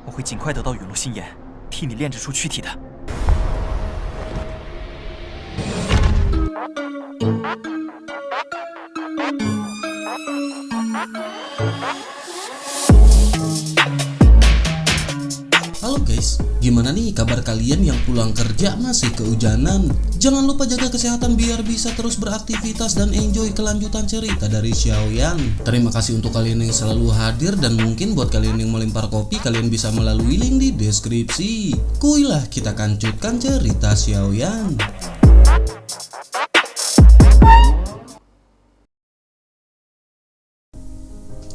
我会尽快得到陨落心炎，替你炼制出躯体的。Halo guys, gimana nih kabar kalian yang pulang kerja masih kehujanan? Jangan lupa jaga kesehatan biar bisa terus beraktivitas dan enjoy kelanjutan cerita dari Xiaoyan. Terima kasih untuk kalian yang selalu hadir, dan mungkin buat kalian yang melempar kopi, kalian bisa melalui link di deskripsi. Kuilah kita kancutkan cerita Xiaoyan.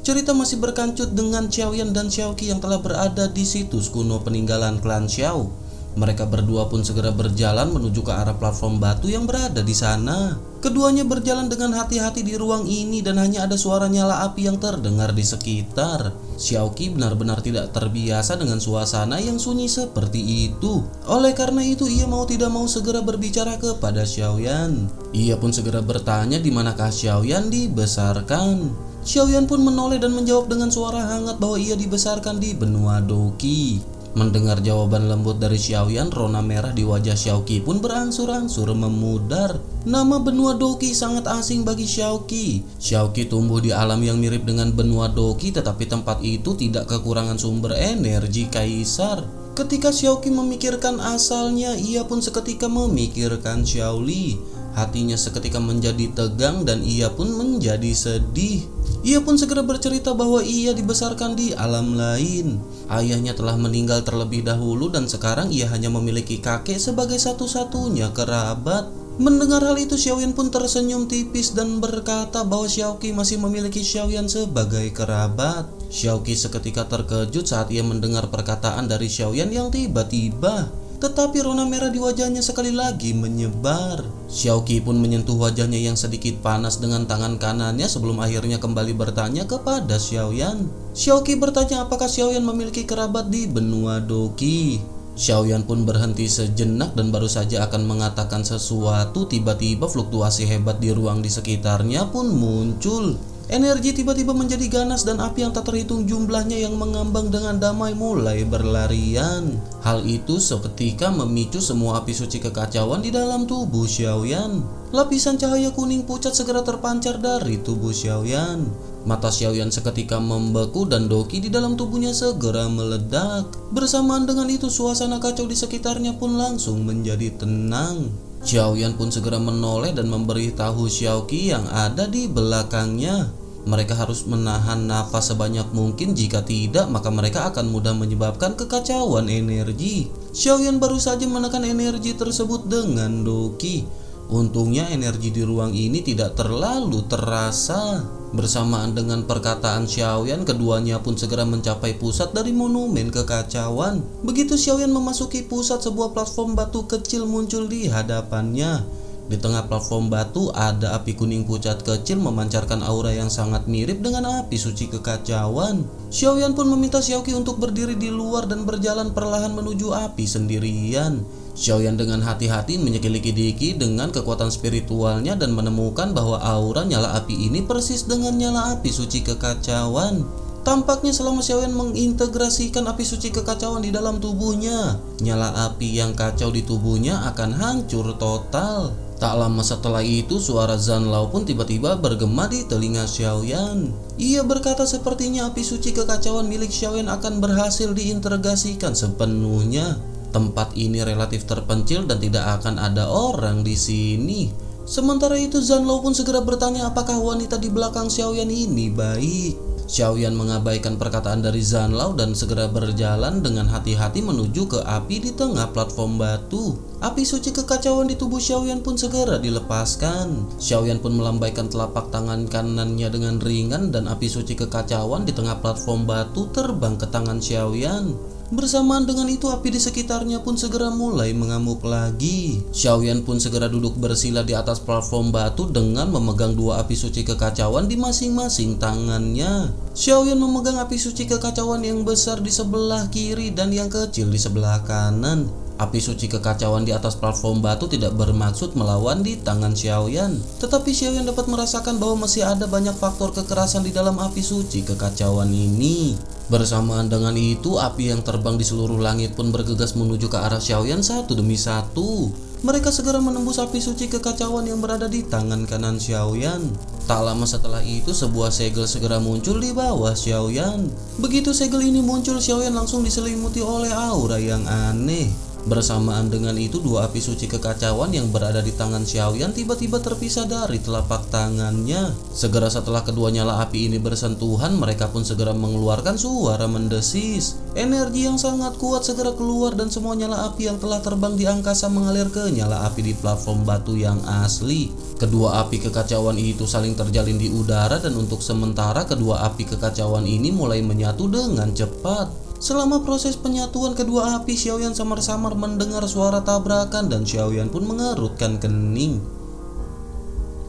Cerita masih berkancut dengan Xiaoyan dan Xiaoqi yang telah berada di situs kuno peninggalan klan Xiao. Mereka berdua pun segera berjalan menuju ke arah platform batu yang berada di sana. Keduanya berjalan dengan hati-hati di ruang ini dan hanya ada suara nyala api yang terdengar di sekitar. Xiaoqi benar-benar tidak terbiasa dengan suasana yang sunyi seperti itu. Oleh karena itu ia mau tidak mau segera berbicara kepada Xiaoyan. Ia pun segera bertanya di manakah Xiaoyan dibesarkan. Xiaoyan pun menoleh dan menjawab dengan suara hangat bahwa ia dibesarkan di benua Doqi. Mendengar jawaban lembut dari Xiaoyan, rona merah di wajah Xiaoqi pun berangsur-angsur memudar. Nama benua Doqi sangat asing bagi Xiaoqi. Xiaoqi tumbuh di alam yang mirip dengan benua Doqi, tetapi tempat itu tidak kekurangan sumber energi kaisar. Ketika Xiaoqi memikirkan asalnya, ia pun seketika memikirkan Xiaoli. Hatinya seketika menjadi tegang dan ia pun menjadi sedih. Ia pun segera bercerita bahwa ia dibesarkan di alam lain. Ayahnya telah meninggal terlebih dahulu dan sekarang ia hanya memiliki kakek sebagai satu-satunya kerabat. Mendengar hal itu, Xiaoyan pun tersenyum tipis dan berkata bahwa Xiaoqi masih memiliki Xiaoyan sebagai kerabat. Xiaoqi seketika terkejut saat ia mendengar perkataan dari Xiaoyan yang tiba-tiba. Tetapi rona merah di wajahnya sekali lagi menyebar. Xiaoqi pun menyentuh wajahnya yang sedikit panas dengan tangan kanannya sebelum akhirnya kembali bertanya kepada Xiaoyan. Xiaoqi bertanya apakah Xiaoyan memiliki kerabat di benua Doqi. Xiaoyan pun berhenti sejenak dan baru saja akan mengatakan sesuatu, tiba-tiba fluktuasi hebat di ruang di sekitarnya pun muncul. Energi tiba-tiba menjadi ganas dan api yang tak terhitung jumlahnya yang mengambang dengan damai mulai berlarian. Hal itu seketika memicu semua api suci kekacauan di dalam tubuh Xiaoyan. Lapisan cahaya kuning pucat segera terpancar dari tubuh Xiaoyan. Mata Xiaoyan seketika membeku dan Doqi di dalam tubuhnya segera meledak. Bersamaan dengan itu suasana kacau di sekitarnya pun langsung menjadi tenang. Xiaoyan pun segera menoleh dan memberitahu Xiaoqi yang ada di belakangnya. Mereka harus menahan nafas sebanyak mungkin, jika tidak maka mereka akan mudah menyebabkan kekacauan energi. Xiaoyan baru saja menekan energi tersebut dengan Doqi. Untungnya energi di ruang ini tidak terlalu terasa. Bersamaan dengan perkataan Xiaoyan, keduanya pun segera mencapai pusat dari monumen kekacauan. Begitu Xiaoyan memasuki pusat, sebuah platform batu kecil muncul di hadapannya. Di tengah platform batu ada api kuning pucat kecil memancarkan aura yang sangat mirip dengan api suci kekacauan. Xiaoyan pun meminta Xiaoqi untuk berdiri di luar dan berjalan perlahan menuju api sendirian. Xiaoyan dengan hati-hati menyelidiki dengan kekuatan spiritualnya dan menemukan bahwa aura nyala api ini persis dengan nyala api suci kekacauan. Tampaknya selama Xiaoyan mengintegrasikan api suci kekacauan di dalam tubuhnya, nyala api yang kacau di tubuhnya akan hancur total. Tak lama setelah itu suara Zanlao pun tiba-tiba bergema di telinga Xiaoyan. Ia berkata sepertinya api suci kekacauan milik Xiaoyan akan berhasil diintegrasikan sepenuhnya. Tempat ini relatif terpencil dan tidak akan ada orang di sini. Sementara itu Zanlao pun segera bertanya apakah wanita di belakang Xiaoyan ini baik. Xiaoyan mengabaikan perkataan dari Zanlao dan segera berjalan dengan hati-hati menuju ke api di tengah platform batu. Api suci kekacauan di tubuh Xiaoyan pun segera dilepaskan. Xiaoyan pun melambaikan telapak tangan kanannya dengan ringan dan api suci kekacauan di tengah platform batu terbang ke tangan Xiaoyan. Bersamaan dengan itu api di sekitarnya pun segera mulai mengamuk lagi. Xiaoyan pun segera duduk bersila di atas platform batu dengan memegang dua api suci kekacauan di masing-masing tangannya. Xiaoyan memegang api suci kekacauan yang besar di sebelah kiri dan yang kecil di sebelah kanan. Api suci kekacauan di atas platform batu tidak bermaksud melawan di tangan Xiaoyan. Tetapi Xiaoyan dapat merasakan bahwa masih ada banyak faktor kekerasan di dalam api suci kekacauan ini. Bersamaan dengan itu, api yang terbang di seluruh langit pun bergegas menuju ke arah Xiaoyan satu demi satu. Mereka segera menembus api suci kekacauan yang berada di tangan kanan Xiaoyan. Tak lama setelah itu, sebuah segel segera muncul di bawah Xiaoyan. Begitu segel ini muncul, Xiaoyan langsung diselimuti oleh aura yang aneh. Bersamaan dengan itu, dua api suci kekacauan yang berada di tangan Xiaoyan tiba-tiba terpisah dari telapak tangannya. Segera setelah kedua nyala api ini bersentuhan, mereka pun segera mengeluarkan suara mendesis. Energi yang sangat kuat segera keluar dan semua nyala api yang telah terbang di angkasa mengalir ke nyala api di platform batu yang asli. Kedua api kekacauan itu saling terjalin di udara dan untuk sementara kedua api kekacauan ini mulai menyatu dengan cepat. Selama proses penyatuan kedua api, Xiaoyan samar-samar mendengar suara tabrakan dan Xiaoyan pun mengerutkan kening.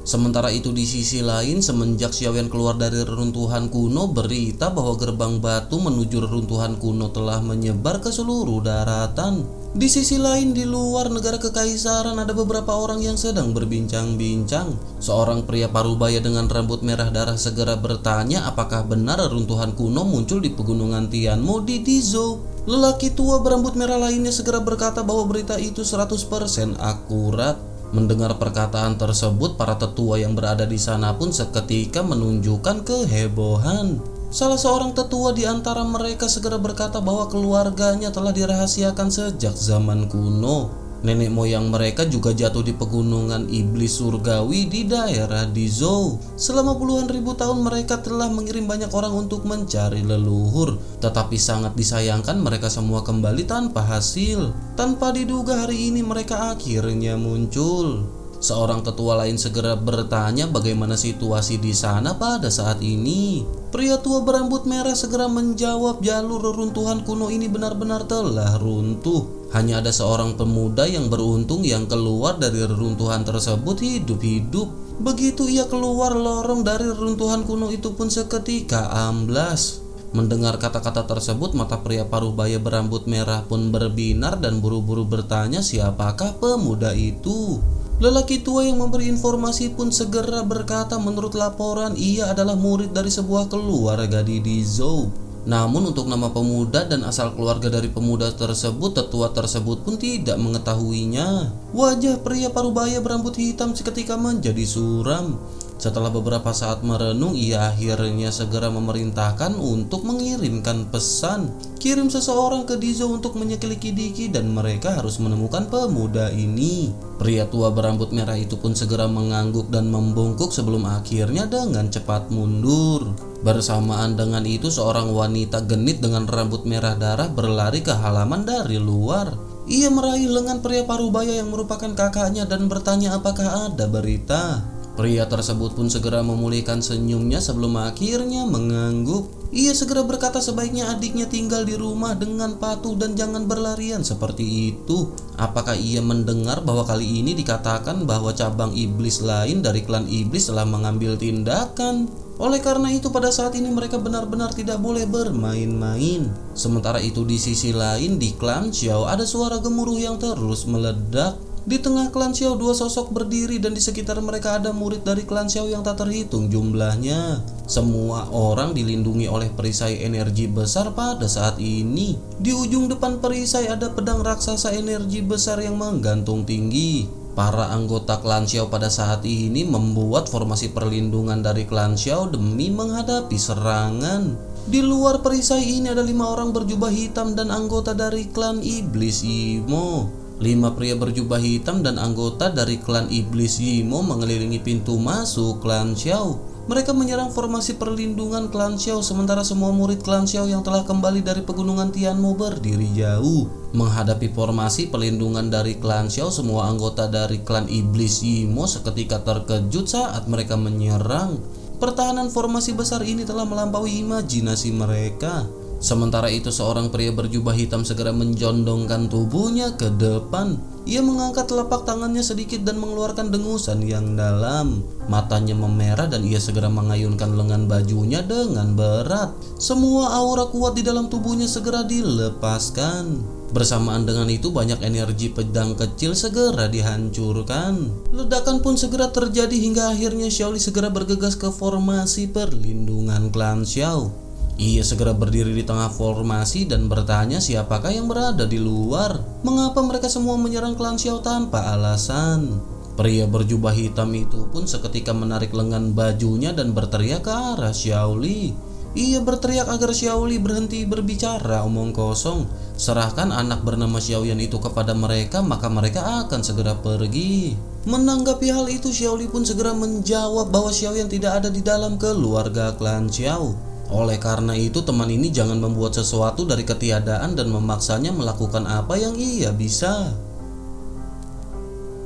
Sementara itu di sisi lain, semenjak Xiaoyan keluar dari reruntuhan kuno, berita bahwa gerbang batu menuju reruntuhan kuno telah menyebar ke seluruh daratan. Di sisi lain, di luar negara kekaisaran ada beberapa orang yang sedang berbincang-bincang. Seorang pria parubaya dengan rambut merah darah segera bertanya apakah benar reruntuhan kuno muncul di pegunungan Tianmo di Dizhou. Lelaki tua berambut merah lainnya segera berkata bahwa berita itu 100% akurat. Mendengar perkataan tersebut, para tetua yang berada di sana pun seketika menunjukkan kehebohan. Salah seorang tetua di antara mereka segera berkata bahwa keluarganya telah dirahasiakan sejak zaman kuno. Nenek moyang mereka juga jatuh di pegunungan iblis surgawi di daerah Dizhou. Selama puluhan ribu tahun mereka telah mengirim banyak orang untuk mencari leluhur. Tetapi sangat disayangkan mereka semua kembali tanpa hasil. Tanpa diduga hari ini mereka akhirnya muncul. Seorang tetua lain segera bertanya bagaimana situasi di sana pada saat ini. Pria tua berambut merah segera menjawab jalur reruntuhan kuno ini benar-benar telah runtuh. Hanya ada seorang pemuda yang beruntung yang keluar dari reruntuhan tersebut hidup-hidup. Begitu ia keluar, lorong dari reruntuhan kuno itu pun seketika amblas. Mendengar kata-kata tersebut, mata pria parubaya berambut merah pun berbinar dan buru-buru bertanya siapakah pemuda itu. Lelaki tua yang memberi informasi pun segera berkata menurut laporan ia adalah murid dari sebuah keluarga di Dizhou. Namun untuk nama pemuda dan asal keluarga dari pemuda tersebut, tetua tersebut pun tidak mengetahuinya. Wajah pria parubaya berambut hitam seketika menjadi suram. Setelah beberapa saat merenung, ia akhirnya segera memerintahkan untuk mengirimkan pesan. Kirim seseorang ke Dizhou untuk menyelidiki dan mereka harus menemukan pemuda ini. Pria tua berambut merah itu pun segera mengangguk dan membungkuk sebelum akhirnya dengan cepat mundur. Bersamaan dengan itu, seorang wanita genit dengan rambut merah darah berlari ke halaman dari luar. Ia meraih lengan pria parubaya yang merupakan kakaknya dan bertanya apakah ada berita. Pria tersebut pun segera memulihkan senyumnya sebelum akhirnya mengangguk. Ia segera berkata sebaiknya adiknya tinggal di rumah dengan patuh dan jangan berlarian seperti itu. Apakah ia mendengar bahwa kali ini dikatakan bahwa cabang iblis lain dari klan iblis telah mengambil tindakan? Oleh karena itu pada saat ini mereka benar-benar tidak boleh bermain-main. Sementara itu di sisi lain di klan Xiao ada suara gemuruh yang terus meledak. Di tengah klan Xiao dua sosok berdiri dan di sekitar mereka ada murid dari klan Xiao yang tak terhitung jumlahnya. Semua orang dilindungi oleh perisai energi besar pada saat ini. Di ujung depan perisai ada pedang raksasa energi besar yang menggantung tinggi. Para anggota klan Xiao pada saat ini membuat formasi perlindungan dari klan Xiao demi menghadapi serangan. Di luar perisai ini ada 5 orang berjubah hitam dan anggota dari klan Iblis Imo. 5 pria berjubah hitam dan anggota dari klan Iblis Imo mengelilingi pintu masuk klan Xiao. Mereka menyerang formasi perlindungan klan Xiao sementara semua murid klan Xiao yang telah kembali dari pegunungan Tianmo berdiri jauh. Menghadapi formasi perlindungan dari klan Xiao, semua anggota dari klan Iblis Imo seketika terkejut saat mereka menyerang. Pertahanan formasi besar ini telah melampaui imajinasi mereka. Sementara itu seorang pria berjubah hitam segera menjondongkan tubuhnya ke depan. Ia mengangkat telapak tangannya sedikit dan mengeluarkan dengusan yang dalam. Matanya memerah dan ia segera mengayunkan lengan bajunya dengan berat. Semua aura kuat di dalam tubuhnya segera dilepaskan. Bersamaan dengan itu banyak energi pedang kecil segera dihancurkan. Ledakan pun segera terjadi hingga akhirnya Xiaoli segera bergegas ke formasi perlindungan klan Xiao. Ia segera berdiri di tengah formasi dan bertanya siapakah yang berada di luar. Mengapa mereka semua menyerang klan Xiao tanpa alasan? Pria berjubah hitam itu pun seketika menarik lengan bajunya dan berteriak ke arah Xiaoli. Ia berteriak agar Xiaoli berhenti berbicara omong kosong. Serahkan anak bernama Xiaoyan itu kepada mereka, maka mereka akan segera pergi. Menanggapi hal itu, Xiaoli pun segera menjawab bahwa Xiaoyan tidak ada di dalam keluarga klan Xiao. Oleh karena itu, teman ini jangan membuat sesuatu dari ketiadaan dan memaksanya melakukan apa yang ia bisa.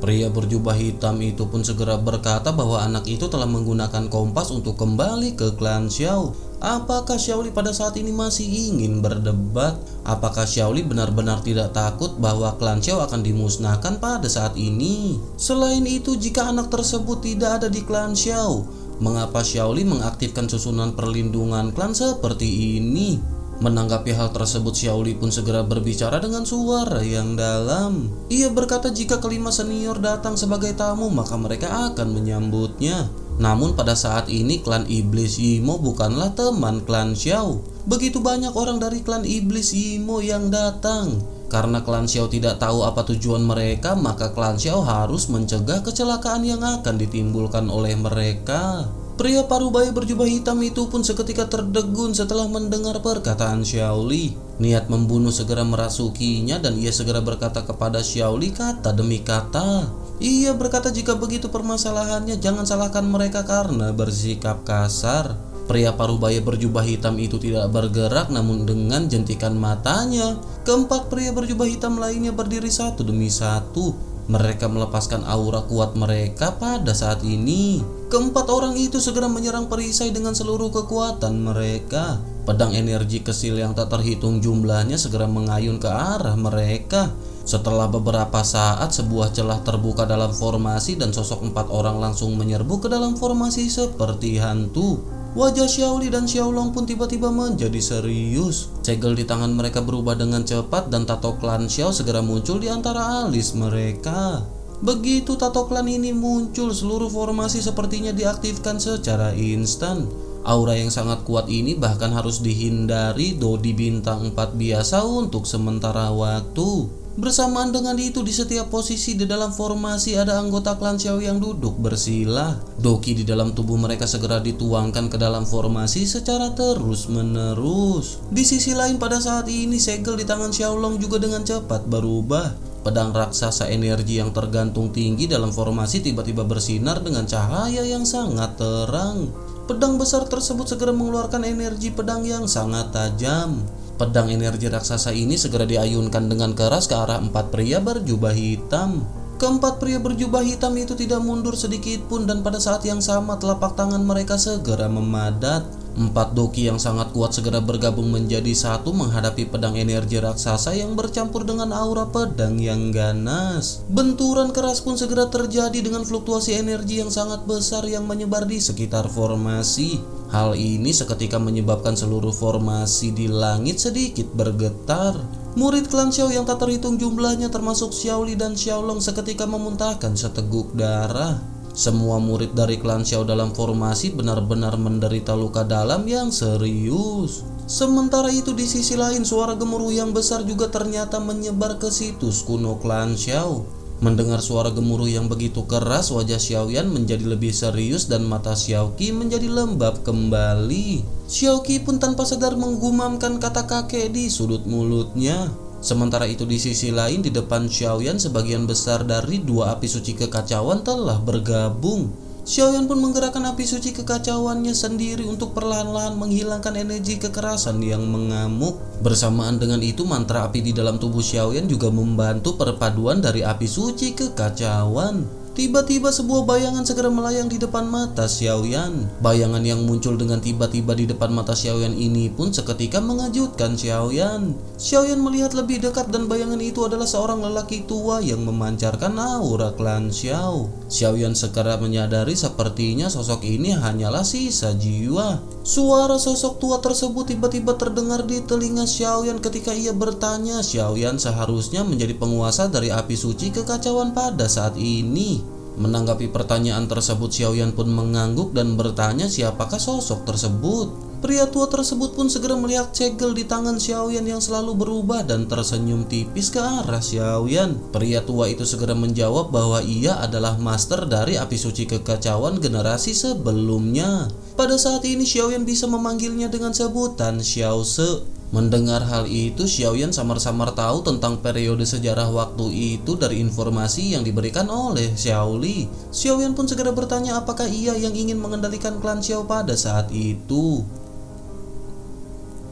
Pria berjubah hitam itu pun segera berkata bahwa anak itu telah menggunakan kompas untuk kembali ke klan Xiao. Apakah Xiaoli pada saat ini masih ingin berdebat? Apakah Xiaoli benar-benar tidak takut bahwa klan Xiao akan dimusnahkan pada saat ini? Selain itu, jika anak tersebut tidak ada di klan Xiao, mengapa Xiaoli mengaktifkan susunan perlindungan klan seperti ini? Menanggapi hal tersebut, Xiaoli pun segera berbicara dengan suara yang dalam. Ia berkata jika kelima senior datang sebagai tamu, maka mereka akan menyambutnya. Namun pada saat ini klan Iblis Imo bukanlah teman klan Xiao. Begitu banyak orang dari klan Iblis Imo yang datang. Karena klan Xiao tidak tahu apa tujuan mereka, maka klan Xiao harus mencegah kecelakaan yang akan ditimbulkan oleh mereka. Pria parubaya berjubah hitam itu pun seketika terdegun setelah mendengar perkataan Xiaoli. Niat membunuh segera merasukinya dan ia segera berkata kepada Xiaoli kata demi kata. Ia berkata jika begitu permasalahannya jangan salahkan mereka karena bersikap kasar. Pria parubaya berjubah hitam itu tidak bergerak, namun dengan jentikan matanya, keempat pria berjubah hitam lainnya berdiri satu demi satu. Mereka melepaskan aura kuat mereka pada saat ini. Keempat orang itu segera menyerang perisai dengan seluruh kekuatan mereka. Pedang energi kesil yang tak terhitung jumlahnya segera mengayun ke arah mereka. Setelah beberapa saat, sebuah celah terbuka dalam formasi dan sosok empat orang langsung menyerbu ke dalam formasi seperti hantu. Wajah Xiaoli dan Xiaolong pun tiba-tiba menjadi serius. Segel di tangan mereka berubah dengan cepat dan tato klan Xiao segera muncul di antara alis mereka. Begitu tato klan ini muncul, seluruh formasi sepertinya diaktifkan secara instan. Aura yang sangat kuat ini bahkan harus dihindari Dodi bintang 4 biasa untuk sementara waktu. Bersamaan dengan itu, di setiap posisi di dalam formasi ada anggota klan Xiao yang duduk bersila. Doki di dalam tubuh mereka segera dituangkan ke dalam formasi secara terus-menerus. Di sisi lain, pada saat ini segel di tangan Xiaolong juga dengan cepat berubah. Pedang raksasa energi yang tergantung tinggi dalam formasi tiba-tiba bersinar dengan cahaya yang sangat terang. Pedang besar tersebut segera mengeluarkan energi pedang yang sangat tajam. Pedang energi raksasa ini segera diayunkan dengan keras ke arah empat pria berjubah hitam. Keempat pria berjubah hitam itu tidak mundur sedikit pun dan pada saat yang sama telapak tangan mereka segera memadat. Empat doki yang sangat kuat segera bergabung menjadi satu menghadapi pedang energi raksasa yang bercampur dengan aura pedang yang ganas. Benturan keras pun segera terjadi dengan fluktuasi energi yang sangat besar yang menyebar di sekitar formasi. Hal ini seketika menyebabkan seluruh formasi di langit sedikit bergetar. Murid klan Xiao yang tak terhitung jumlahnya termasuk Xiaoli dan Xiaolong seketika memuntahkan seteguk darah. Semua murid dari klan Xiao dalam formasi benar-benar menderita luka dalam yang serius. Sementara itu di sisi lain suara gemuruh yang besar juga ternyata menyebar ke situs kuno klan Xiao. Mendengar suara gemuruh yang begitu keras, wajah Xiaoyan menjadi lebih serius dan mata Xiaoqi menjadi lembab kembali. Xiaoqi pun tanpa sadar menggumamkan kata kakek di sudut mulutnya. Sementara itu di sisi lain di depan Xiaoyan sebagian besar dari dua api suci kekacauan telah bergabung. Xiaoyan pun menggerakkan api suci kekacauannya sendiri untuk perlahan-lahan menghilangkan energi kekerasan yang mengamuk. Bersamaan dengan itu mantra api di dalam tubuh Xiaoyan juga membantu perpaduan dari api suci kekacauan. Tiba-tiba sebuah bayangan segera melayang di depan mata Xiaoyan. Bayangan yang muncul dengan tiba-tiba di depan mata Xiaoyan ini pun seketika mengejutkan Xiaoyan. Xiaoyan melihat lebih dekat dan bayangan itu adalah seorang lelaki tua yang memancarkan aura klan Xiao. Xiaoyan segera menyadari sepertinya sosok ini hanyalah sisa jiwa. Suara sosok tua tersebut tiba-tiba terdengar di telinga Xiaoyan ketika ia bertanya Xiaoyan seharusnya menjadi penguasa dari api suci kekacauan pada saat ini. Menanggapi pertanyaan tersebut, Xiaoyan pun mengangguk dan bertanya siapakah sosok tersebut. Pria tua tersebut pun segera melihat segel di tangan Xiaoyan yang selalu berubah dan tersenyum tipis ke arah Xiaoyan. Pria tua itu segera menjawab bahwa ia adalah master dari api suci kekacauan generasi sebelumnya. Pada saat ini Xiaoyan bisa memanggilnya dengan sebutan Xiao Se. Mendengar hal itu, Xiaoyan samar-samar tahu tentang periode sejarah waktu itu dari informasi yang diberikan oleh Xiao Li. Xiaoyan pun segera bertanya apakah ia yang ingin mengendalikan klan Xiao pada saat itu.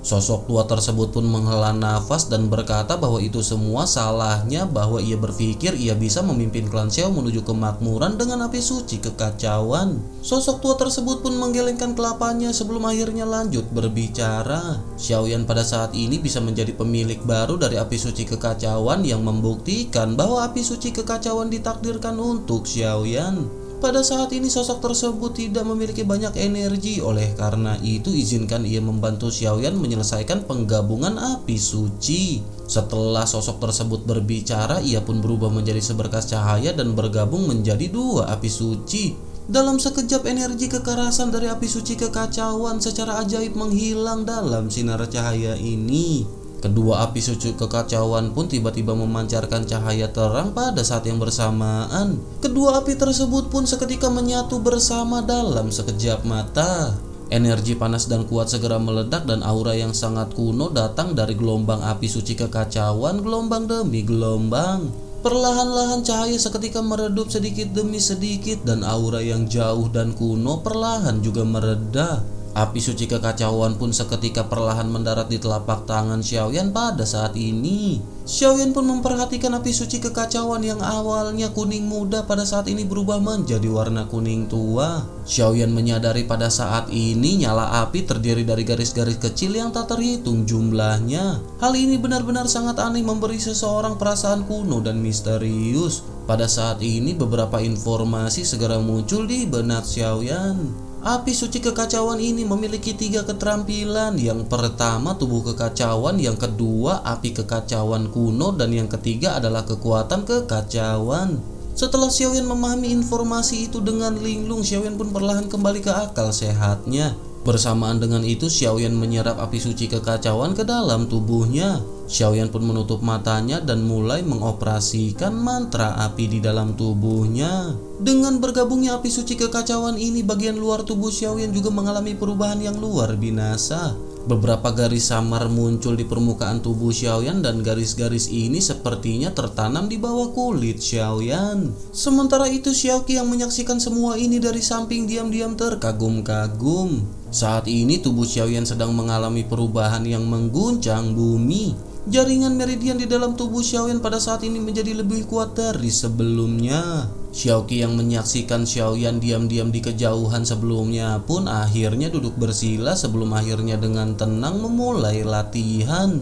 Sosok tua tersebut pun menghela nafas dan berkata bahwa itu semua salahnya, bahwa ia berpikir ia bisa memimpin klan Xiao menuju kemakmuran dengan api suci kekacauan. Sosok tua tersebut pun menggelengkan kelapanya sebelum akhirnya lanjut berbicara. Xiaoyan pada saat ini bisa menjadi pemilik baru dari api suci kekacauan yang membuktikan bahwa api suci kekacauan ditakdirkan untuk Xiaoyan. Pada saat ini sosok tersebut tidak memiliki banyak energi, oleh karena itu izinkan ia membantu Xiaoyan menyelesaikan penggabungan api suci. Setelah sosok tersebut berbicara, ia pun berubah menjadi seberkas cahaya dan bergabung menjadi dua api suci. Dalam sekejap energi kekerasan dari api suci kekacauan secara ajaib menghilang dalam sinar cahaya ini. Kedua api suci kekacauan pun tiba-tiba memancarkan cahaya terang pada saat yang bersamaan. Kedua api tersebut pun seketika menyatu bersama dalam sekejap mata. Energi panas dan kuat segera meledak dan aura yang sangat kuno datang dari gelombang api suci kekacauan gelombang demi gelombang. Perlahan-lahan cahaya seketika meredup sedikit demi sedikit dan aura yang jauh dan kuno perlahan juga mereda. Api suci kekacauan pun seketika perlahan mendarat di telapak tangan Xiaoyan pada saat ini. Xiaoyan pun memperhatikan api suci kekacauan yang awalnya kuning muda pada saat ini berubah menjadi warna kuning tua. Xiaoyan menyadari pada saat ini nyala api terdiri dari garis-garis kecil yang tak terhitung jumlahnya. Hal ini benar-benar sangat aneh, memberi seseorang perasaan kuno dan misterius. Pada saat ini beberapa informasi segera muncul di benak Xiaoyan. Api suci kekacauan ini memiliki 3 keterampilan. Yang pertama tubuh kekacauan, yang kedua api kekacauan kuno, dan yang ketiga adalah kekuatan kekacauan. Setelah Xiaoyan memahami informasi itu dengan linglung, Xiaoyan pun perlahan kembali ke akal sehatnya. Bersamaan dengan itu Xiaoyan menyerap api suci kekacauan ke dalam tubuhnya. Xiaoyan pun menutup matanya dan mulai mengoperasikan mantra api di dalam tubuhnya. Dengan bergabungnya api suci kekacauan ini, bagian luar tubuh Xiaoyan juga mengalami perubahan yang luar binasa. Beberapa garis samar muncul di permukaan tubuh Xiaoyan dan garis-garis ini sepertinya tertanam di bawah kulit Xiaoyan. Sementara itu Xiaoqi yang menyaksikan semua ini dari samping diam-diam terkagum-kagum. Saat ini tubuh Xiaoyan sedang mengalami perubahan yang mengguncang bumi. Jaringan meridian di dalam tubuh Xiaoyan pada saat ini menjadi lebih kuat dari sebelumnya. Xiaoqi yang menyaksikan Xiaoyan diam-diam di kejauhan sebelumnya pun akhirnya duduk bersila sebelum akhirnya dengan tenang memulai latihan.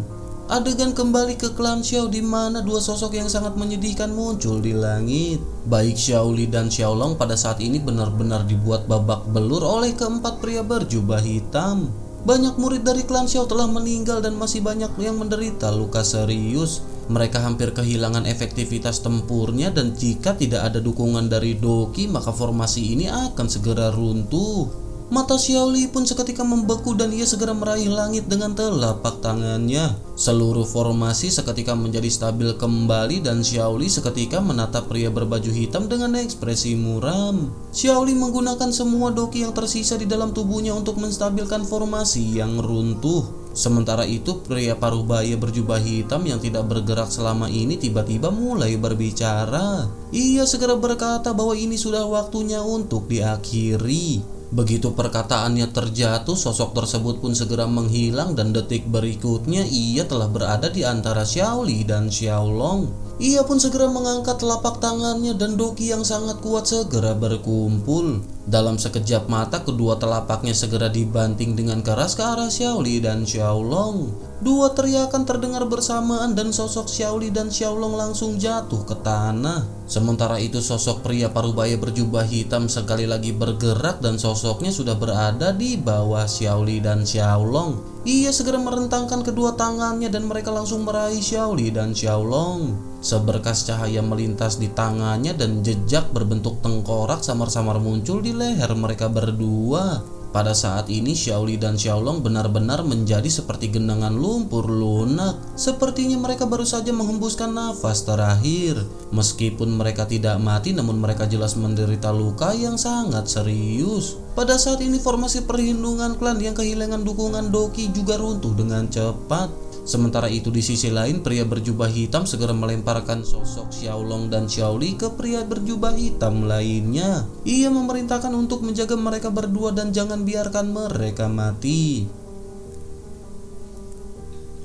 Adegan kembali ke klan Xiao di mana dua sosok yang sangat menyedihkan muncul di langit. Baik Xiao Li dan Xiao Long pada saat ini benar-benar dibuat babak belur oleh keempat pria berjubah hitam. Banyak murid dari klan Xiao telah meninggal dan masih banyak yang menderita luka serius. Mereka hampir kehilangan efektivitas tempurnya dan jika tidak ada dukungan dari Doqi maka formasi ini akan segera runtuh. Mata Xiao Li pun seketika membeku dan ia segera meraih langit dengan telapak tangannya. Seluruh formasi seketika menjadi stabil kembali dan Xiao Li seketika menatap pria berbaju hitam dengan ekspresi muram. Xiao Li menggunakan semua Doqi yang tersisa di dalam tubuhnya untuk menstabilkan formasi yang runtuh. Sementara itu pria paruh baya berjubah hitam yang tidak bergerak selama ini tiba-tiba mulai berbicara. Ia segera berkata bahwa ini sudah waktunya untuk diakhiri. Begitu perkataannya terjatuh, sosok tersebut pun segera menghilang dan detik berikutnya ia telah berada di antara Xiao Li dan Xiao Long. Ia pun segera mengangkat telapak tangannya dan Doqi yang sangat kuat segera berkumpul. Dalam sekejap mata kedua telapaknya segera dibanting dengan keras ke arah Xiao Li dan Xiao Long. Dua teriakan terdengar bersamaan dan sosok Xiaoli dan Xiaolong langsung jatuh ke tanah. Sementara itu sosok pria parubaya berjubah hitam sekali lagi bergerak dan sosoknya sudah berada di bawah Xiaoli dan Xiaolong. Ia segera merentangkan kedua tangannya dan mereka langsung meraih Xiaoli dan Xiaolong. Seberkas cahaya melintas di tangannya dan jejak berbentuk tengkorak samar-samar muncul di leher mereka berdua. Pada saat ini Xiaoli dan Xiaolong benar-benar menjadi seperti genangan lumpur lunak. Sepertinya mereka baru saja menghembuskan nafas terakhir. Meskipun mereka tidak mati, namun mereka jelas menderita luka yang sangat serius. Pada saat ini formasi perlindungan klan yang kehilangan dukungan Doki juga runtuh dengan cepat. Sementara itu di sisi lain pria berjubah hitam segera melemparkan sosok Xiaolong dan Xiaoli ke pria berjubah hitam lainnya. Ia memerintahkan untuk menjaga mereka berdua dan jangan biarkan mereka mati.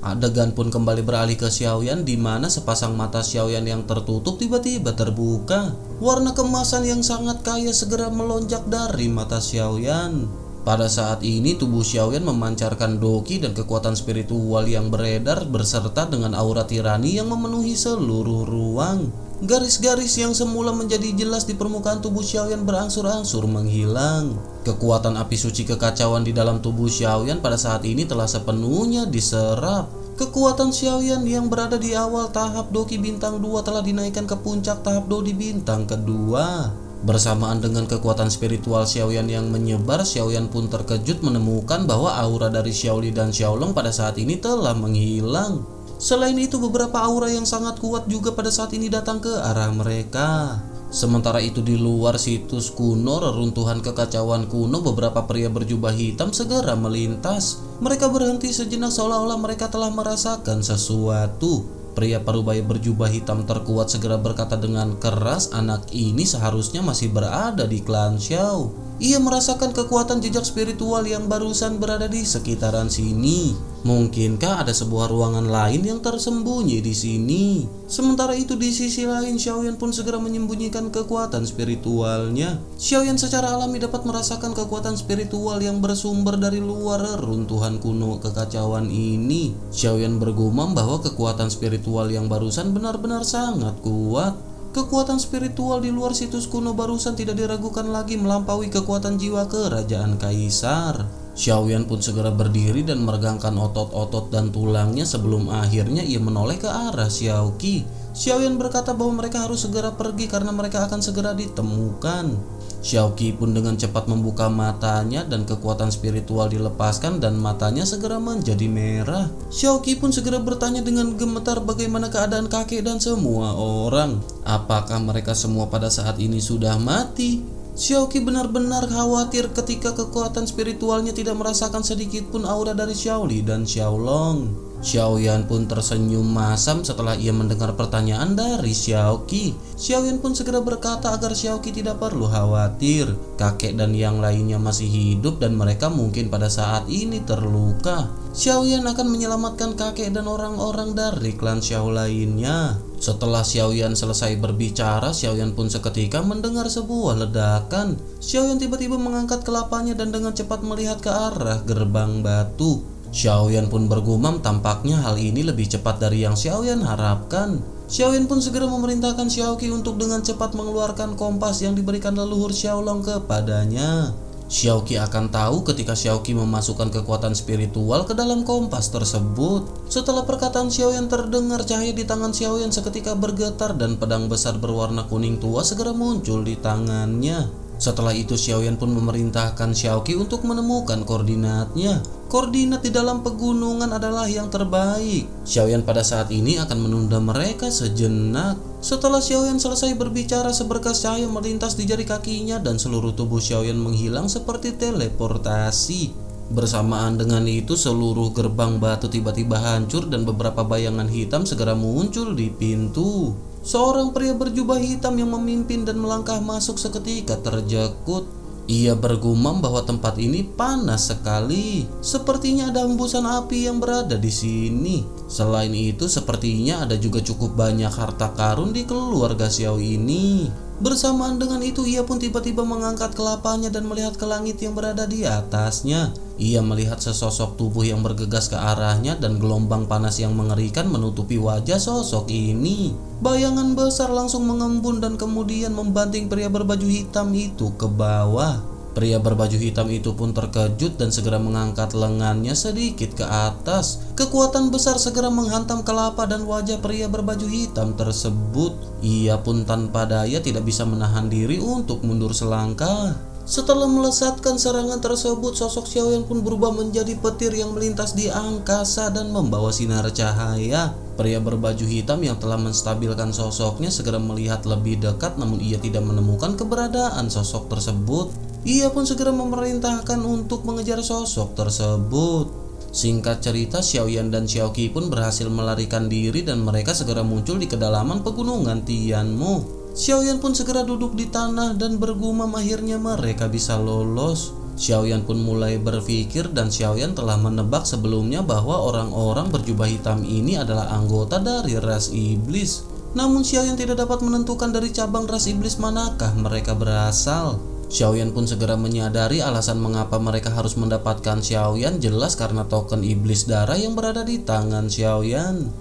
Adegan pun kembali beralih ke Xiaoyan di mana sepasang mata Xiaoyan yang tertutup tiba-tiba terbuka. Warna kemasan yang sangat kaya segera melonjak dari mata Xiaoyan. Pada saat ini tubuh Xiaoyan memancarkan doki dan kekuatan spiritual yang beredar berserta dengan aura tirani yang memenuhi seluruh ruang. Garis-garis yang semula menjadi jelas di permukaan tubuh Xiaoyan berangsur-angsur menghilang. Kekuatan api suci kekacauan di dalam tubuh Xiaoyan pada saat ini telah sepenuhnya diserap. Kekuatan Xiaoyan yang berada di awal tahap Doki bintang 2 telah dinaikkan ke puncak tahap Dodi bintang kedua. Bersamaan dengan kekuatan spiritual Xiaoyan yang menyebar, Xiaoyan pun terkejut menemukan bahwa aura dari Xiaoli dan Xiaolong pada saat ini telah menghilang. Selain itu beberapa aura yang sangat kuat juga pada saat ini datang ke arah mereka. Sementara itu di luar situs kuno reruntuhan kekacauan kuno, beberapa pria berjubah hitam segera melintas. Mereka berhenti sejenak seolah-olah mereka telah merasakan sesuatu. Pria parubaya berjubah hitam terkuat segera berkata dengan keras, anak ini seharusnya masih berada di klan Xiao. Ia merasakan kekuatan jejak spiritual yang barusan berada di sekitaran sini. Mungkinkah ada sebuah ruangan lain yang tersembunyi di sini? Sementara itu di sisi lain Xiaoyan pun segera menyembunyikan kekuatan spiritualnya. Xiaoyan secara alami dapat merasakan kekuatan spiritual yang bersumber dari luar reruntuhan kuno kekacauan ini. Xiaoyan bergumam bahwa kekuatan spiritual yang barusan benar-benar sangat kuat. Kekuatan spiritual di luar situs kuno barusan tidak diragukan lagi melampaui kekuatan jiwa kerajaan kaisar. Xiaoyan pun segera berdiri dan meregangkan otot-otot dan tulangnya sebelum akhirnya ia menoleh ke arah Xiaoqi. Xiaoyan berkata bahwa mereka harus segera pergi karena mereka akan segera ditemukan. Xiaoqi pun dengan cepat membuka matanya dan kekuatan spiritual dilepaskan dan matanya segera menjadi merah. Xiaoqi pun segera bertanya dengan gemetar bagaimana keadaan kakek dan semua orang. Apakah mereka semua pada saat ini sudah mati? Xiaoqi benar-benar khawatir ketika kekuatan spiritualnya tidak merasakan sedikit pun aura dari Xiaoli dan Xiaolong. Xiaoyan pun tersenyum masam setelah ia mendengar pertanyaan dari Xiaoqi. Xiaoyan pun segera berkata agar Xiaoqi tidak perlu khawatir. Kakek dan yang lainnya masih hidup dan mereka mungkin pada saat ini terluka. Xiaoyan akan menyelamatkan kakek dan orang-orang dari klan Xiao lainnya. Setelah Xiaoyan selesai berbicara, Xiaoyan pun seketika mendengar sebuah ledakan. Xiaoyan tiba-tiba mengangkat kelapanya dan dengan cepat melihat ke arah gerbang batu. Xiaoyan pun bergumam tampaknya hal ini lebih cepat dari yang Xiaoyan harapkan. Xiaoyan pun segera memerintahkan Xiaoqi untuk dengan cepat mengeluarkan kompas yang diberikan leluhur Xiaolong kepadanya. Xiaoqi akan tahu ketika Xiaoqi memasukkan kekuatan spiritual ke dalam kompas tersebut. Setelah perkataan Xiaoyan terdengar, cahaya di tangan Xiaoyan seketika bergetar dan pedang besar berwarna kuning tua segera muncul di tangannya. Setelah itu Xiaoyan pun memerintahkan Xiaoqi untuk menemukan koordinatnya. Koordinat di dalam pegunungan adalah yang terbaik. Xiaoyan pada saat ini akan menunda mereka sejenak. Setelah Xiaoyan selesai berbicara, seberkas cahaya melintas di jari kakinya dan seluruh tubuh Xiaoyan menghilang seperti teleportasi. Bersamaan dengan itu seluruh gerbang batu tiba-tiba hancur dan beberapa bayangan hitam segera muncul di pintu. Seorang pria berjubah hitam yang memimpin dan melangkah masuk seketika terjekut. Ia bergumam bahwa tempat ini panas sekali. Sepertinya ada hembusan api yang berada di sini. Selain itu, sepertinya ada juga cukup banyak harta karun di keluarga Xiao ini. Bersamaan dengan itu ia pun tiba-tiba mengangkat kelapanya dan melihat ke langit yang berada di atasnya. Ia melihat sesosok tubuh yang bergegas ke arahnya dan gelombang panas yang mengerikan menutupi wajah sosok ini. Bayangan besar langsung mengembun dan kemudian membanting pria berbaju hitam itu ke bawah. Pria berbaju hitam itu pun terkejut dan segera mengangkat lengannya sedikit ke atas. Kekuatan besar segera menghantam kelapa dan wajah pria berbaju hitam tersebut. Ia pun tanpa daya tidak bisa menahan diri untuk mundur selangkah. Setelah melesatkan serangan tersebut, sosok Xiaoyan pun berubah menjadi petir yang melintas di angkasa dan membawa sinar cahaya. Pria berbaju hitam yang telah menstabilkan sosoknya segera melihat lebih dekat, namun ia tidak menemukan keberadaan sosok tersebut. Ia pun segera memerintahkan untuk mengejar sosok tersebut. Singkat cerita, Xiaoyan dan Xiaoqi pun berhasil melarikan diri dan mereka segera muncul di kedalaman pegunungan Tianmu. Xiaoyan pun segera duduk di tanah dan bergumam akhirnya mereka bisa lolos. Xiaoyan pun mulai berpikir dan Xiaoyan telah menebak sebelumnya bahwa orang-orang berjubah hitam ini adalah anggota dari ras iblis. Namun Xiaoyan tidak dapat menentukan dari cabang ras iblis manakah mereka berasal. Xiaoyan pun segera menyadari alasan mengapa mereka harus mendapatkan Xiaoyan, jelas karena token iblis darah yang berada di tangan Xiaoyan.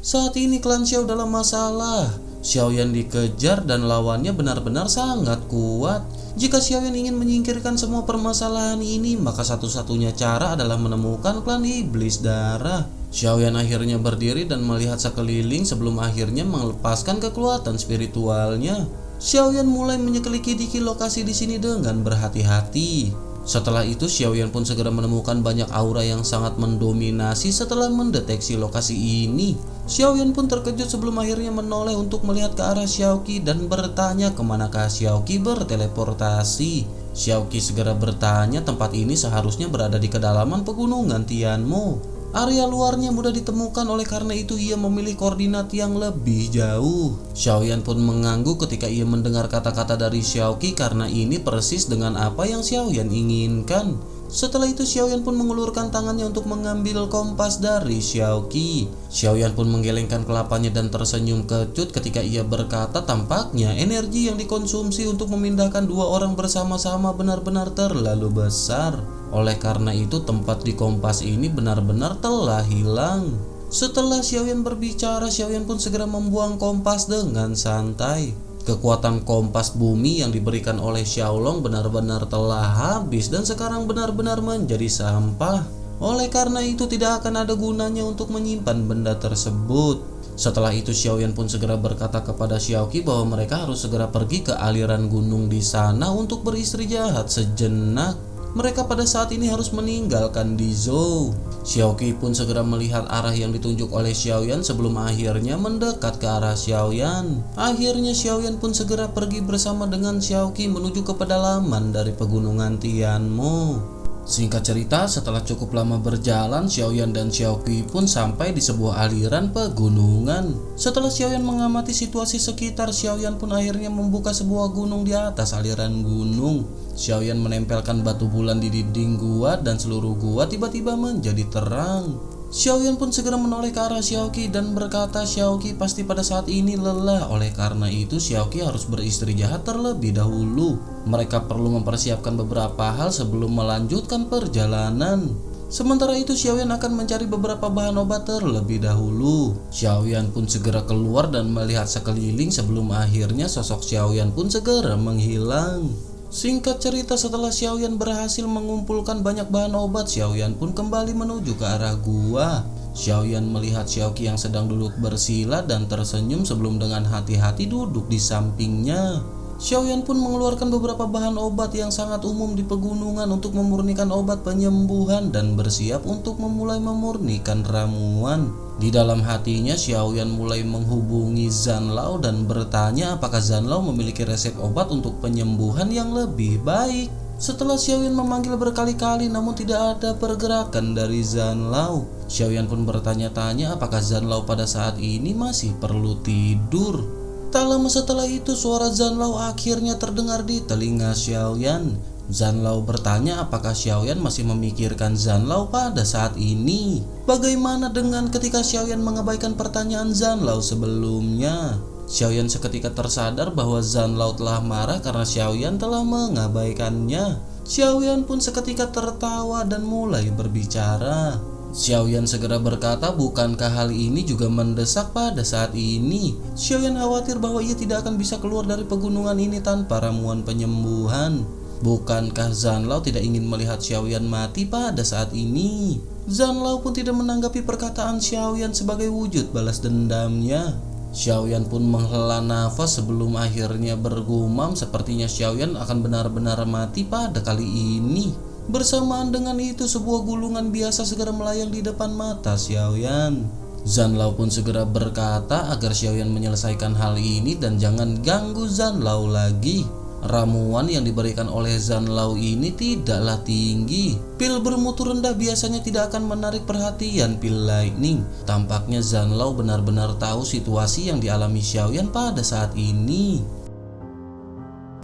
Saat ini klan Xiao dalam masalah. Xiaoyan dikejar dan lawannya benar-benar sangat kuat. Jika Xiaoyan ingin menyingkirkan semua permasalahan ini, maka satu-satunya cara adalah menemukan klan iblis darah. Xiaoyan akhirnya berdiri dan melihat sekeliling sebelum akhirnya melepaskan kekuatan spiritualnya. Xiaoyan mulai menyelidiki lokasi di sini dengan berhati-hati. Setelah itu Xiaoyan pun segera menemukan banyak aura yang sangat mendominasi. Setelah mendeteksi lokasi ini, Xiaoyan pun terkejut sebelum akhirnya menoleh untuk melihat ke arah Xiaoqi dan bertanya kemanakah Xiaoqi berteleportasi. Xiaoqi segera bertanya tempat ini seharusnya berada di kedalaman pegunungan Tianmu. Area luarnya mudah ditemukan, oleh karena itu ia memilih koordinat yang lebih jauh. Xiaoyan pun mengangguk ketika ia mendengar kata-kata dari Xiaoqi karena ini persis dengan apa yang Xiaoyan inginkan. Setelah itu Xiaoyan pun mengulurkan tangannya untuk mengambil kompas dari Xiaoqi. Xiaoyan pun menggelengkan kelapanya dan tersenyum kecut ketika ia berkata tampaknya energi yang dikonsumsi untuk memindahkan dua orang bersama-sama benar-benar terlalu besar. Oleh karena itu tempat di kompas ini benar-benar telah hilang. Setelah Xiaoyan berbicara, Xiaoyan pun segera membuang kompas dengan santai. Kekuatan kompas bumi yang diberikan oleh Xiaolong benar-benar telah habis dan sekarang benar-benar menjadi sampah. Oleh karena itu tidak akan ada gunanya untuk menyimpan benda tersebut. Setelah itu Xiaoyan pun segera berkata kepada Xiaoqi bahwa mereka harus segera pergi ke aliran gunung di sana untuk beristirahat sejenak. Mereka pada saat ini harus meninggalkan Dizhou. Xiaoqi pun segera melihat arah yang ditunjuk oleh Xiaoyan sebelum akhirnya mendekat ke arah Xiaoyan. Akhirnya Xiaoyan pun segera pergi bersama dengan Xiaoqi menuju ke pedalaman dari pegunungan Tianmu. Singkat cerita, setelah cukup lama berjalan, Xiaoyan dan Xiaoqi pun sampai di sebuah aliran pegunungan. Setelah Xiaoyan mengamati situasi sekitar, Xiaoyan pun akhirnya membuka sebuah gunung di atas aliran gunung. Xiaoyan menempelkan batu bulan di dinding gua dan seluruh gua tiba-tiba menjadi terang. Xiaoyan pun segera menoleh ke arah Xiaoqi dan berkata Xiaoqi pasti pada saat ini lelah. Oleh karena itu Xiaoqi harus beristirahat terlebih dahulu. Mereka perlu mempersiapkan beberapa hal sebelum melanjutkan perjalanan. Sementara itu Xiaoyan akan mencari beberapa bahan obat terlebih dahulu. Xiaoyan pun segera keluar dan melihat sekeliling sebelum akhirnya sosok Xiaoyan pun segera menghilang. Singkat cerita, setelah Xiaoyan berhasil mengumpulkan banyak bahan obat, Xiaoyan pun kembali menuju ke arah gua. Xiaoyan melihat Xiaoqi yang sedang duduk bersila dan tersenyum sebelum dengan hati-hati duduk di sampingnya. Xiaoyan pun mengeluarkan beberapa bahan obat yang sangat umum di pegunungan untuk memurnikan obat penyembuhan dan bersiap untuk memulai memurnikan ramuan. Di dalam hatinya Xiaoyan mulai menghubungi Zanlao dan bertanya apakah Zanlao memiliki resep obat untuk penyembuhan yang lebih baik. Setelah Xiaoyan memanggil berkali-kali namun tidak ada pergerakan dari Zanlao, Xiaoyan pun bertanya-tanya apakah Zanlao pada saat ini masih perlu tidur. Tak lama setelah itu suara Zanlao akhirnya terdengar di telinga Xiaoyan. Zanlao bertanya apakah Xiaoyan masih memikirkan Zanlao pada saat ini. Bagaimana dengan ketika Xiaoyan mengabaikan pertanyaan Zanlao sebelumnya? Xiaoyan seketika tersadar bahwa Zanlao telah marah karena Xiaoyan telah mengabaikannya. Xiaoyan pun seketika tertawa dan mulai berbicara. Xiaoyan segera berkata, bukankah hal ini juga mendesak pada saat ini? Xiaoyan khawatir bahwa ia tidak akan bisa keluar dari pegunungan ini tanpa ramuan penyembuhan. Bukankah Zanlao tidak ingin melihat Xiaoyan mati pada saat ini? Zanlao pun tidak menanggapi perkataan Xiaoyan sebagai wujud balas dendamnya. Xiaoyan pun menghela nafas sebelum akhirnya bergumam sepertinya Xiaoyan akan benar-benar mati pada kali ini. Bersamaan dengan itu sebuah gulungan biasa segera melayang di depan mata Xiaoyan. Zanlao pun segera berkata agar Xiaoyan menyelesaikan hal ini dan jangan ganggu Zanlao lagi. Ramuan yang diberikan oleh Zanlao ini tidaklah tinggi. Pil bermutu rendah biasanya tidak akan menarik perhatian pil lightning. Tampaknya Zanlao benar-benar tahu situasi yang dialami Xiaoyan pada saat ini.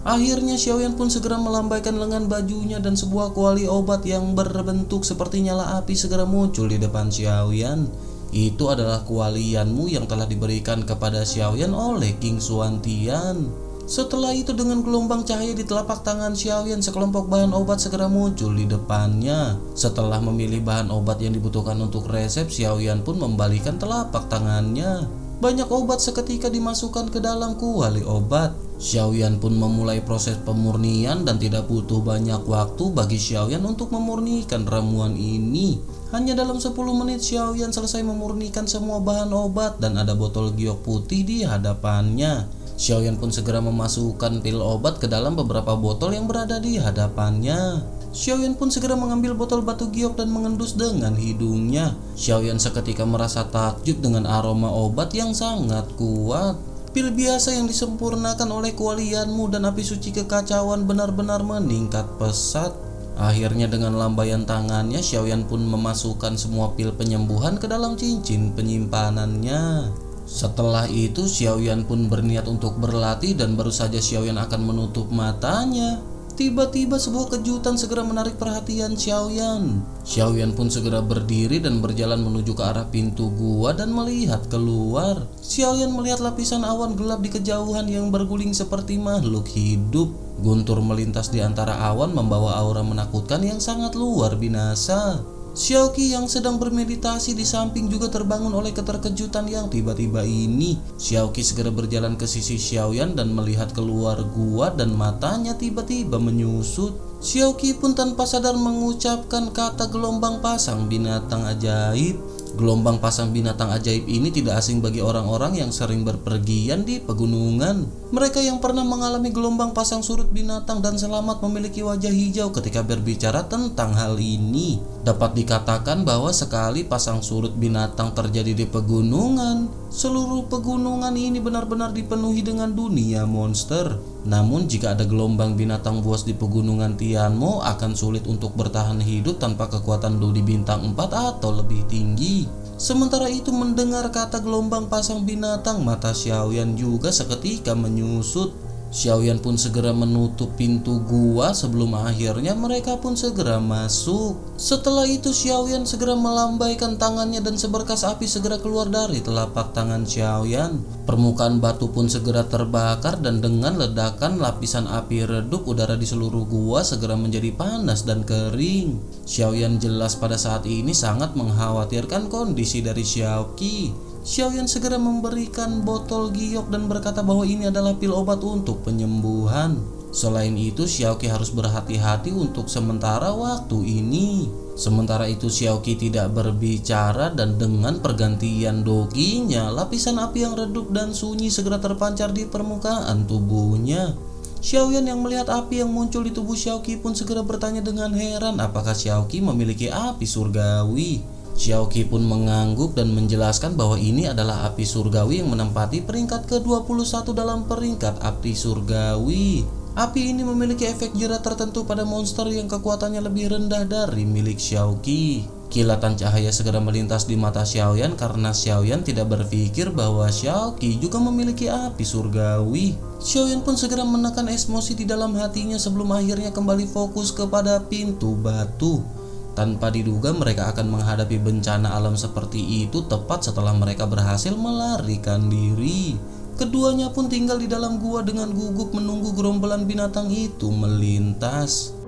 Akhirnya Xiaoyan pun segera melambaikan lengan bajunya dan sebuah kuali obat yang berbentuk seperti nyala api segera muncul di depan Xiaoyan. Itu adalah kuali Yanmu yang telah diberikan kepada Xiaoyan oleh King Xuantian. Setelah itu dengan gelombang cahaya di telapak tangan Xiaoyan, sekelompok bahan obat segera muncul di depannya. Setelah memilih bahan obat yang dibutuhkan untuk resep, Xiaoyan pun membalikan telapak tangannya. Banyak obat seketika dimasukkan ke dalam kuali obat. Xiaoyan pun memulai proses pemurnian dan tidak butuh banyak waktu bagi Xiaoyan untuk memurnikan ramuan ini. Hanya dalam 10 menit Xiaoyan selesai memurnikan semua bahan obat dan ada botol giok putih di hadapannya. Xiaoyan pun segera memasukkan pil obat ke dalam beberapa botol yang berada di hadapannya. Xiaoyan pun segera mengambil botol batu giok dan mengendus dengan hidungnya. Xiaoyan seketika merasa takjub dengan aroma obat yang sangat kuat. Pil biasa yang disempurnakan oleh kuali Yanmu dan api suci kekacauan benar-benar meningkat pesat. Akhirnya dengan lambaian tangannya, Xiaoyan pun memasukkan semua pil penyembuhan ke dalam cincin penyimpanannya. Setelah itu Xiaoyan pun berniat untuk berlatih dan baru saja Xiaoyan akan menutup matanya, tiba-tiba sebuah kejutan segera menarik perhatian Xiaoyan. Xiaoyan pun segera berdiri dan berjalan menuju ke arah pintu gua dan melihat keluar. Xiaoyan melihat lapisan awan gelap di kejauhan yang berguling seperti makhluk hidup. Guntur melintas di antara awan membawa aura menakutkan yang sangat luar binasa. Xiaoqi yang sedang bermeditasi di samping juga terbangun oleh keterkejutan yang tiba-tiba ini. Xiaoqi segera berjalan ke sisi Xiaoyan dan melihat keluar gua dan matanya tiba-tiba menyusut. Xiaoqi pun tanpa sadar mengucapkan kata gelombang pasang binatang ajaib. Gelombang pasang binatang ajaib ini tidak asing bagi orang-orang yang sering berpergian di pegunungan. Mereka yang pernah mengalami gelombang pasang surut binatang dan selamat memiliki wajah hijau ketika berbicara tentang hal ini. Dapat dikatakan bahwa sekali pasang surut binatang terjadi di pegunungan, seluruh pegunungan ini benar-benar dipenuhi dengan dunia monster. Namun jika ada gelombang binatang buas di pegunungan Tianmo, akan sulit untuk bertahan hidup tanpa kekuatan Dodi bintang 4 atau lebih tinggi. Sementara itu mendengar kata gelombang pasang binatang, mata Xiaoyan juga seketika menyusut. Xiaoyan pun segera menutup pintu gua sebelum akhirnya mereka pun segera masuk. Setelah itu Xiaoyan segera melambaikan tangannya dan seberkas api segera keluar dari telapak tangan Xiaoyan. Permukaan batu pun segera terbakar dan dengan ledakan lapisan api redup, udara di seluruh gua segera menjadi panas dan kering. Xiaoyan jelas pada saat ini sangat mengkhawatirkan kondisi dari Xiaoqi. Xiaoyan segera memberikan botol giok dan berkata bahwa ini adalah pil obat untuk penyembuhan. Selain itu Xiaoqi harus berhati-hati untuk sementara waktu ini. Sementara itu Xiaoqi tidak berbicara dan dengan pergantian doginya, lapisan api yang redup dan sunyi segera terpancar di permukaan tubuhnya. Xiaoyan yang melihat api yang muncul di tubuh Xiaoqi pun segera bertanya dengan heran apakah Xiaoqi memiliki api surgawi. Xiaoqi pun mengangguk dan menjelaskan bahwa ini adalah api surgawi yang menempati peringkat ke-21 dalam peringkat api surgawi. Api ini memiliki efek jerat tertentu pada monster yang kekuatannya lebih rendah dari milik Xiaoqi. Kilatan cahaya segera melintas di mata Xiaoyan karena Xiaoyan tidak berpikir bahwa Xiaoqi juga memiliki api surgawi. Xiaoyan pun segera menekan emosi di dalam hatinya sebelum akhirnya kembali fokus kepada pintu batu. Tanpa diduga mereka akan menghadapi bencana alam seperti itu tepat setelah mereka berhasil melarikan diri. Keduanya pun tinggal di dalam gua dengan gugup menunggu gerombolan binatang itu melintas.